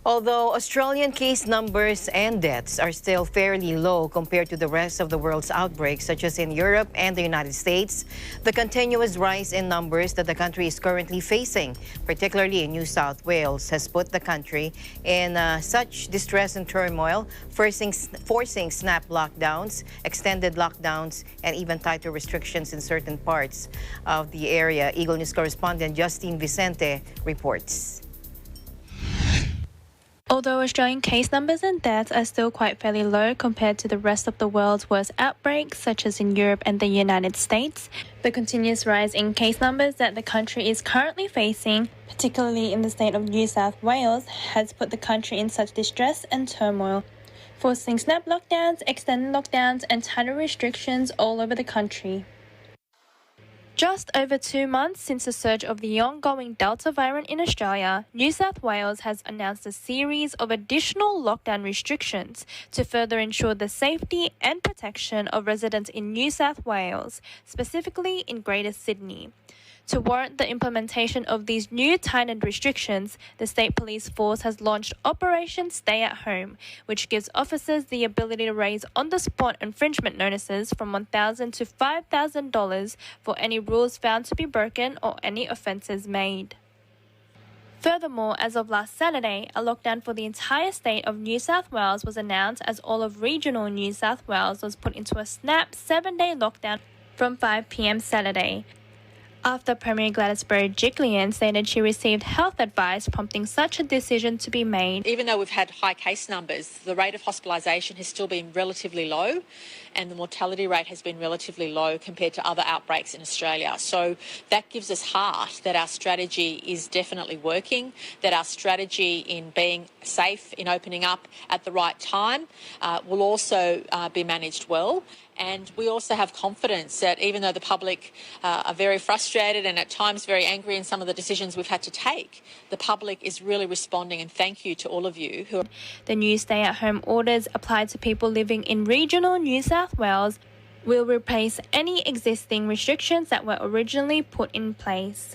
Although Australian case numbers and deaths are still fairly low compared to the rest of the world's outbreaks, such as in Europe and the United States, the continuous rise in numbers that the country is currently facing, particularly in New South Wales, has put the country in such distress and turmoil, forcing snap lockdowns, extended lockdowns, and even tighter restrictions in certain parts of the area. Eagle News correspondent Justin Vicente reports. Although Australian case numbers and deaths are still quite fairly low compared to the rest of the world's worst outbreaks, such as in Europe and the United States, the continuous rise in case numbers that the country is currently facing, particularly in the state of New South Wales, has put the country in such distress and turmoil, forcing snap lockdowns, extended lockdowns, and tighter restrictions all over the country. Just over 2 months since the surge of the ongoing Delta variant in Australia, New South Wales has announced a series of additional lockdown restrictions to further ensure the safety and protection of residents in New South Wales, specifically in Greater Sydney. To warrant the implementation of these new tightened restrictions, the State Police Force has launched Operation Stay at Home, which gives officers the ability to raise on-the-spot infringement notices from $1,000 to $5,000 for any rules found to be broken or any offences made. Furthermore, as of last Saturday, a lockdown for the entire state of New South Wales was announced as all of regional New South Wales was put into a snap 7-day lockdown from 5 p.m. Saturday, after Premier Gladys Berejiklian stated she received health advice prompting such a decision to be made. Even though we've had high case numbers, the rate of hospitalisation has still been relatively low, and the mortality rate has been relatively low compared to other outbreaks in Australia. So that gives us heart that our strategy is definitely working, that our strategy in being safe, in opening up at the right time, will also be managed well. And we also have confidence that even though the public are very frustrated and at times very angry in some of the decisions we've had to take, the public is really responding, and thank you to all of you who are... The new stay-at-home orders applied to people living in regional New South Wales will replace any existing restrictions that were originally put in place.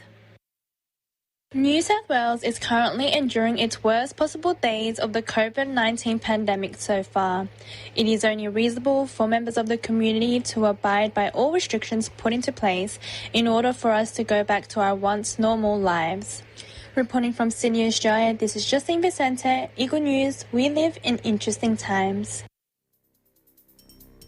New South Wales is currently enduring its worst possible days of the COVID-19 pandemic so far. It is only reasonable for members of the community to abide by all restrictions put into place in order for us to go back to our once normal lives. Reporting from Sydney, Australia, this is Justin Vicente, Eagle News. We live in interesting times.